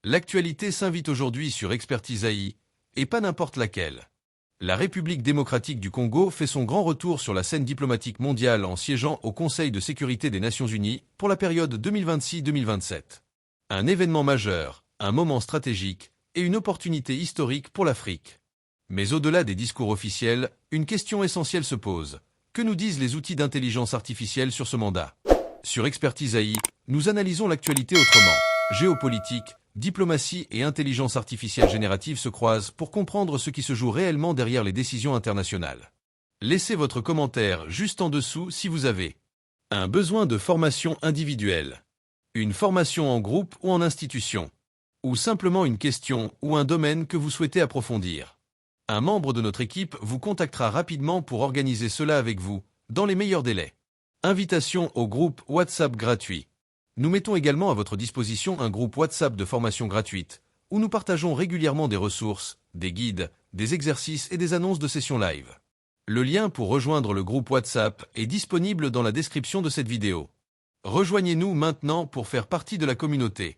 L'actualité s'invite aujourd'hui sur Expertise AI, et pas n'importe laquelle. La République démocratique du Congo fait son grand retour sur la scène diplomatique mondiale en siégeant au Conseil de sécurité des Nations Unies pour la période 2026-2027. Un événement majeur, un moment stratégique et une opportunité historique pour l'Afrique. Mais au-delà des discours officiels, une question essentielle se pose. Que nous disent les outils d'intelligence artificielle sur ce mandat? Sur Expertise AI, nous analysons l'actualité autrement. Géopolitique, diplomatie et intelligence artificielle générative se croisent pour comprendre ce qui se joue réellement derrière les décisions internationales. Laissez votre commentaire juste en dessous si vous avez un besoin de formation individuelle, une formation en groupe ou en institution, ou simplement une question ou un domaine que vous souhaitez approfondir. Un membre de notre équipe vous contactera rapidement pour organiser cela avec vous, dans les meilleurs délais. Invitation au groupe WhatsApp gratuit. Nous mettons également à votre disposition un groupe WhatsApp de formation gratuite, où nous partageons régulièrement des ressources, des guides, des exercices et des annonces de sessions live. Le lien pour rejoindre le groupe WhatsApp est disponible dans la description de cette vidéo. Rejoignez-nous maintenant pour faire partie de la communauté.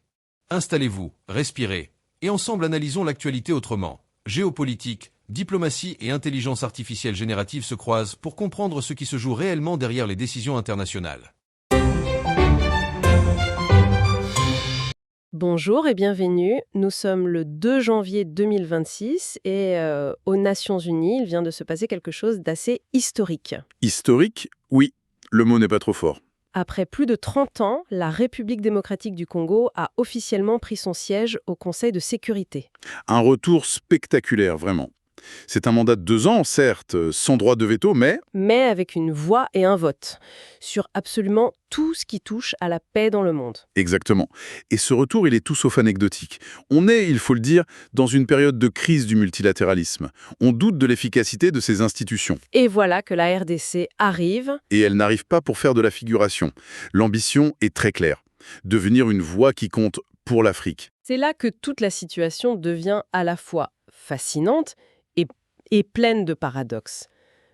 Installez-vous, respirez, et ensemble analysons l'actualité autrement. Géopolitique, diplomatie et intelligence artificielle générative se croisent pour comprendre ce qui se joue réellement derrière les décisions internationales. Bonjour et bienvenue. Nous sommes le 2 janvier 2026 et aux Nations Unies, il vient de se passer quelque chose d'assez historique. Historique, oui, le mot n'est pas trop fort. Après plus de 30 ans, la République démocratique du Congo a officiellement pris son siège au Conseil de sécurité. Un retour spectaculaire, vraiment. C'est un mandat de 2 ans, certes, sans droit de veto, mais Mais avec une voix et un vote sur absolument tout ce qui touche à la paix dans le monde. exactement. Et ce retour, il est tout sauf anecdotique. On est, il faut le dire, dans une période de crise du multilatéralisme. On doute de l'efficacité de ces institutions. Et voilà que la RDC arrive. Et elle n'arrive pas pour faire de la figuration. L'ambition est très claire. Devenir une voix qui compte pour l'Afrique. C'est là que toute la situation devient à la fois fascinante et pleine de paradoxes.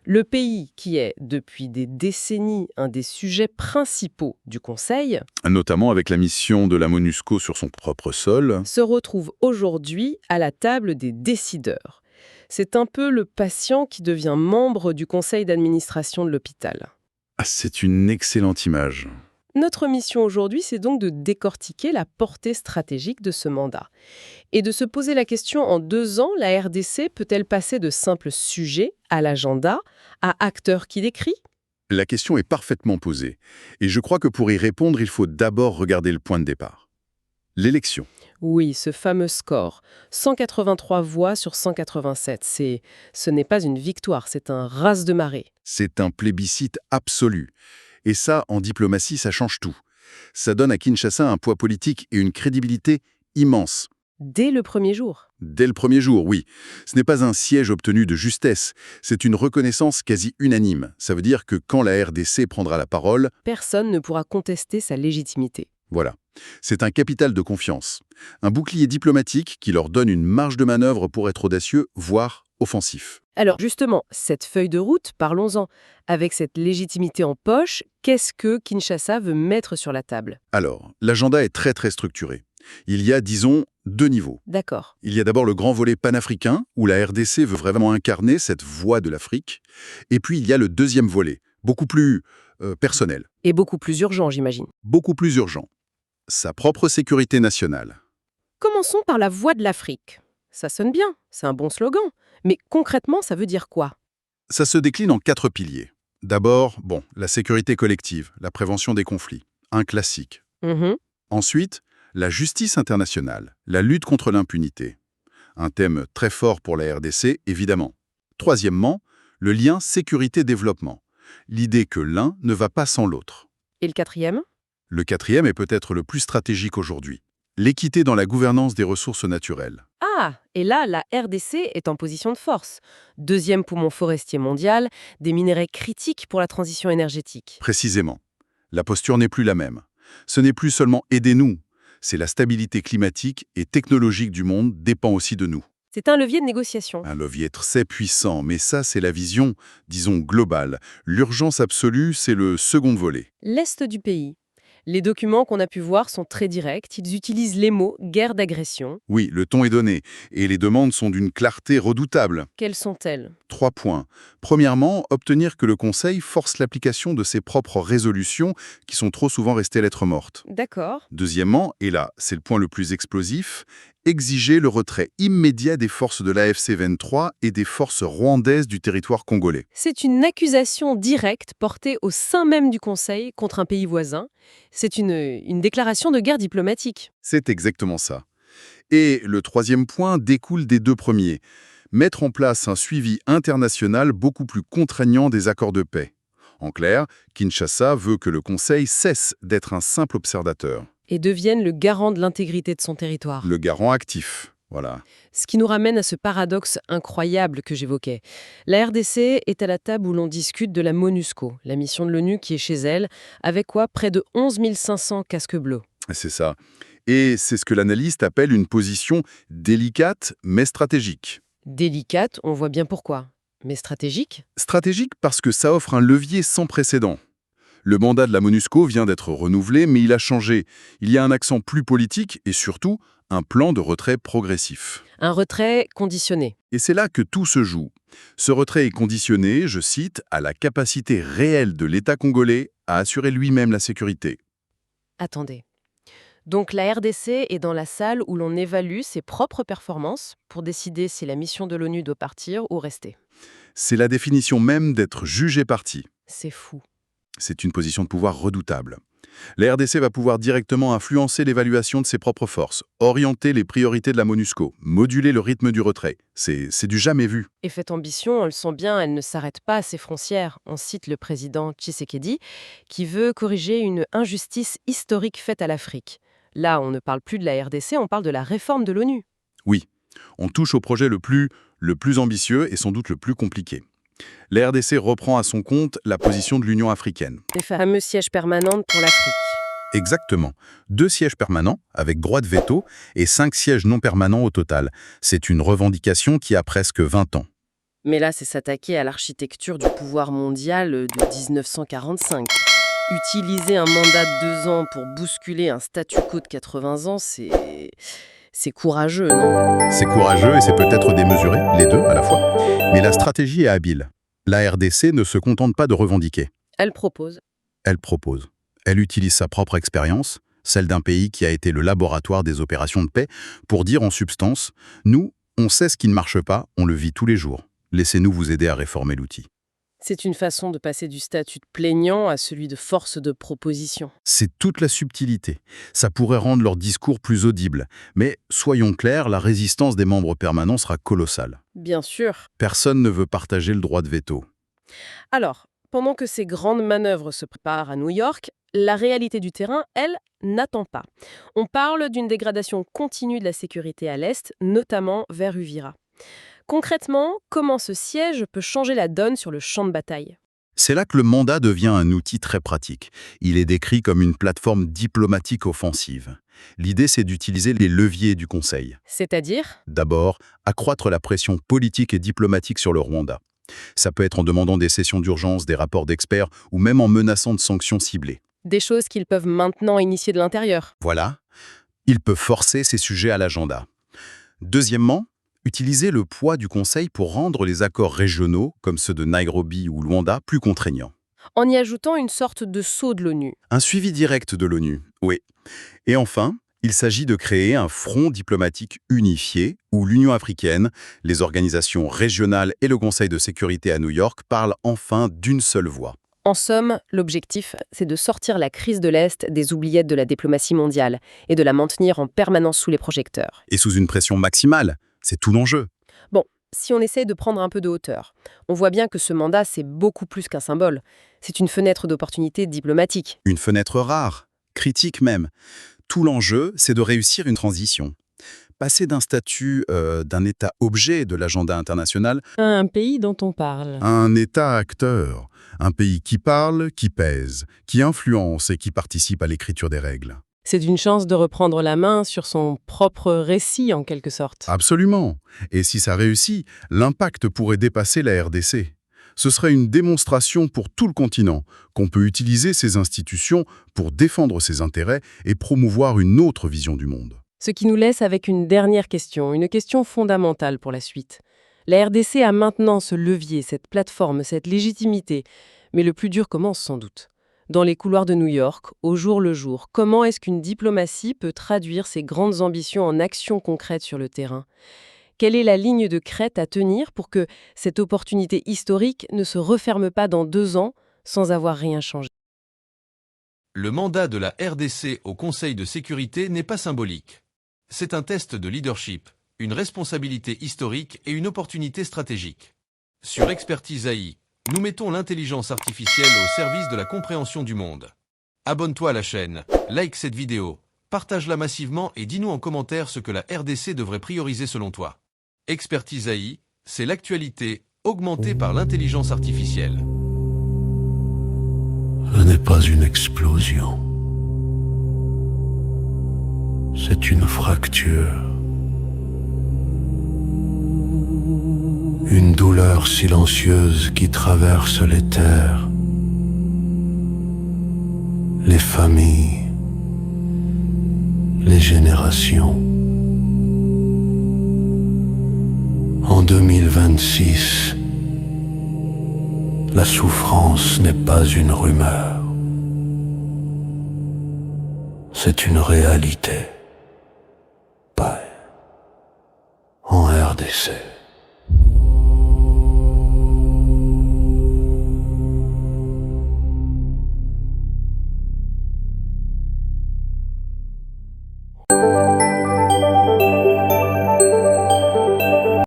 Le pays, qui est depuis des décennies un des sujets principaux du Conseil, Notamment avec la mission de la MONUSCO sur son propre sol. se retrouve aujourd'hui à la table des décideurs. C'est un peu le patient qui devient membre du conseil d'administration de l'hôpital. Ah, c'est une excellente image. Notre mission aujourd'hui, c'est donc de décortiquer la portée stratégique de ce mandat. Et de se poser la question, en 2 ans, la RDC peut-elle passer de simples sujets à l'agenda, à acteurs qui décrit? La question est parfaitement posée. Et je crois que pour y répondre, il faut d'abord regarder le point de départ. L'élection. Oui, ce fameux score. 183 voix sur 187. Ce n'est pas une victoire, c'est un raz de marée. C'est un plébiscite absolu. Et ça, en diplomatie, ça change tout. Ça donne à Kinshasa un poids politique et une crédibilité immense. Dès le premier jour. Dès le premier jour, oui. Ce n'est pas un siège obtenu de justesse, c'est une reconnaissance quasi unanime. Ça veut dire que quand la RDC prendra la parole, Personne ne pourra contester sa légitimité. voilà. C'est un capital de confiance. Un bouclier diplomatique qui leur donne une marge de manœuvre pour être audacieux, voire offensif. Alors justement, cette feuille de route, parlons-en. Avec cette légitimité en poche, qu'est-ce que Kinshasa veut mettre sur la table? Alors, l'agenda est très structuré. Il y a, disons, 2 niveaux. D'accord. Il y a d'abord le grand volet panafricain, où la RDC veut vraiment incarner cette voix de l'Afrique. Et puis il y a le deuxième volet, beaucoup plus personnel, Et beaucoup plus urgent, j'imagine. beaucoup plus urgent. Sa propre sécurité nationale. Commençons par la voix de l'Afrique. Ça sonne bien, c'est un bon slogan. Mais concrètement, ça veut dire quoi? Ça se décline en 4 piliers. D'abord, la sécurité collective, la prévention des conflits, un classique. Ensuite, la justice internationale, la lutte contre l'impunité. Un thème très fort pour la RDC, évidemment. Troisièmement, le lien sécurité-développement. L'idée que l'un ne va pas sans l'autre. Et le quatrième? Le quatrième est peut-être le plus stratégique aujourd'hui. L'équité dans la gouvernance des ressources naturelles. Ah, et là, la RDC est en position de force. Deuxième poumon forestier mondial, des minerais critiques pour la transition énergétique. Précisément. La posture n'est plus la même. Ce n'est plus seulement « aidez-nous », c'est la stabilité climatique et technologique du monde dépend aussi de nous. C'est un levier de négociation. Un levier très puissant, mais ça, c'est la vision, disons, globale. L'urgence absolue, c'est le second volet. L'Est du pays. Les documents qu'on a pu voir sont très directs, ils utilisent les mots « guerre d'agression ». Oui, le ton est donné, et les demandes sont d'une clarté redoutable. Quelles sont-elles? 3 points. Premièrement, obtenir que le Conseil force l'application de ses propres résolutions qui sont trop souvent restées lettres mortes. D'accord. Deuxièmement, et là, c'est le point le plus explosif, exiger le retrait immédiat des forces de l'AFC 23 et des forces rwandaises du territoire congolais. C'est une accusation directe portée au sein même du Conseil contre un pays voisin. C'est une déclaration de guerre diplomatique. C'est exactement ça. Et le troisième point découle des 2 premiers. Mettre en place un suivi international beaucoup plus contraignant des accords de paix. En clair, Kinshasa veut que le Conseil cesse d'être un simple observateur. Et devienne le garant de l'intégrité de son territoire. Le garant actif, voilà. Ce qui nous ramène à ce paradoxe incroyable que j'évoquais. La RDC est à la table où l'on discute de la MONUSCO, la mission de l'ONU qui est chez elle, avec quoi près de 11 500 casques bleus. C'est ça. Et c'est ce que l'analyste appelle une position délicate mais stratégique. Délicate, on voit bien pourquoi. Mais stratégique? Stratégique parce que ça offre un levier sans précédent. Le mandat de la MONUSCO vient d'être renouvelé, mais il a changé. Il y a un accent plus politique et surtout un plan de retrait progressif. Un retrait conditionné. Et c'est là que tout se joue. Ce retrait est conditionné, je cite, à la capacité réelle de l'État congolais à assurer lui-même la sécurité. Attendez. Donc la RDC est dans la salle où l'on évalue ses propres performances pour décider si la mission de l'ONU doit partir ou rester. C'est la définition même d'être jugé parti. C'est fou. C'est une position de pouvoir redoutable. La RDC va pouvoir directement influencer l'évaluation de ses propres forces, orienter les priorités de la MONUSCO, moduler le rythme du retrait. C'est du jamais vu. Et cette ambition, on le sent bien, elle ne s'arrête pas à ses frontières. On cite le président Tshisekedi, qui veut corriger une injustice historique faite à l'Afrique. Là, on ne parle plus de la RDC, on parle de la réforme de l'ONU. Oui, on touche au projet le plus ambitieux et sans doute le plus compliqué. La RDC reprend à son compte la position de l'Union africaine. Les fameux sièges permanents pour l'Afrique. Exactement. 2 sièges permanents, avec droit de veto, et 5 sièges non permanents au total. C'est une revendication qui a presque 20 ans. Mais là, c'est s'attaquer à l'architecture du pouvoir mondial de 1945. Utiliser un mandat de 2 ans pour bousculer un statu quo de 80 ans, c'est courageux, non? C'est courageux et c'est peut-être démesuré, les deux à la fois. Mais la stratégie est habile. La RDC ne se contente pas de revendiquer. Elle propose. Elle propose. Elle utilise sa propre expérience, celle d'un pays qui a été le laboratoire des opérations de paix, pour dire en substance « Nous, on sait ce qui ne marche pas, on le vit tous les jours. Laissez-nous vous aider à réformer l'outil. » C'est une façon de passer du statut de plaignant à celui de force de proposition. C'est toute la subtilité. Ça pourrait rendre leur discours plus audible. Mais soyons clairs, la résistance des membres permanents sera colossale. Bien sûr. Personne ne veut partager le droit de veto. Alors, pendant que ces grandes manœuvres se préparent à New York, la réalité du terrain, elle, n'attend pas. On parle d'une dégradation continue de la sécurité à l'Est, notamment vers Uvira. Concrètement, comment ce siège peut changer la donne sur le champ de bataille? C'est là que le mandat devient un outil très pratique. Il est décrit comme une plateforme diplomatique offensive. L'idée, c'est d'utiliser les leviers du Conseil. C'est-à-dire? D'abord, accroître la pression politique et diplomatique sur le Rwanda. Ça peut être en demandant des sessions d'urgence, des rapports d'experts ou même en menaçant de sanctions ciblées. Des choses qu'ils peuvent maintenant initier de l'intérieur. Voilà, il peut forcer ces sujets à l'agenda. Deuxièmement, utiliser le poids du Conseil pour rendre les accords régionaux, comme ceux de Nairobi ou Luanda, plus contraignants. En y ajoutant une sorte de sceau de l'ONU. Un suivi direct de l'ONU, oui. Et enfin, il s'agit de créer un front diplomatique unifié où l'Union africaine, les organisations régionales et le Conseil de sécurité à New York parlent enfin d'une seule voix. En somme, l'objectif, c'est de sortir la crise de l'Est des oubliettes de la diplomatie mondiale et de la maintenir en permanence sous les projecteurs. Et sous une pression maximale, c'est tout l'enjeu. Bon, si on essaie de prendre un peu de hauteur, on voit bien que ce mandat, c'est beaucoup plus qu'un symbole. C'est une fenêtre d'opportunité diplomatique. Une fenêtre rare, critique même. Tout l'enjeu, c'est de réussir une transition. Passer d'un statut d'un État-objet de l'agenda international à un pays dont on parle. À un État-acteur. Un pays qui parle, qui pèse, qui influence et qui participe à l'écriture des règles. C'est une chance de reprendre la main sur son propre récit, en quelque sorte. Absolument. Et si ça réussit, l'impact pourrait dépasser la RDC. Ce serait une démonstration pour tout le continent qu'on peut utiliser ces institutions pour défendre ses intérêts et promouvoir une autre vision du monde. Ce qui nous laisse avec une dernière question, une question fondamentale pour la suite. La RDC a maintenant ce levier, cette plateforme, cette légitimité. Mais le plus dur commence sans doute. Dans les couloirs de New York, au jour le jour, comment est-ce qu'une diplomatie peut traduire ses grandes ambitions en actions concrètes sur le terrain ? Quelle est la ligne de crête à tenir pour que cette opportunité historique ne se referme pas dans 2 ans sans avoir rien changé ? Le mandat de la RDC au Conseil de sécurité n'est pas symbolique. C'est un test de leadership, une responsabilité historique et une opportunité stratégique. Sur Expertise AI, nous mettons l'intelligence artificielle au service de la compréhension du monde. Abonne-toi à la chaîne, like cette vidéo, partage-la massivement et dis-nous en commentaire ce que la RDC devrait prioriser selon toi. Expertise AI, c'est l'actualité augmentée par l'intelligence artificielle. Ce n'est pas une explosion. C'est une fracture. Une douleur silencieuse qui traverse les terres, les familles, les générations. En 2026, la souffrance n'est pas une rumeur. C'est une réalité. Paix en RDC.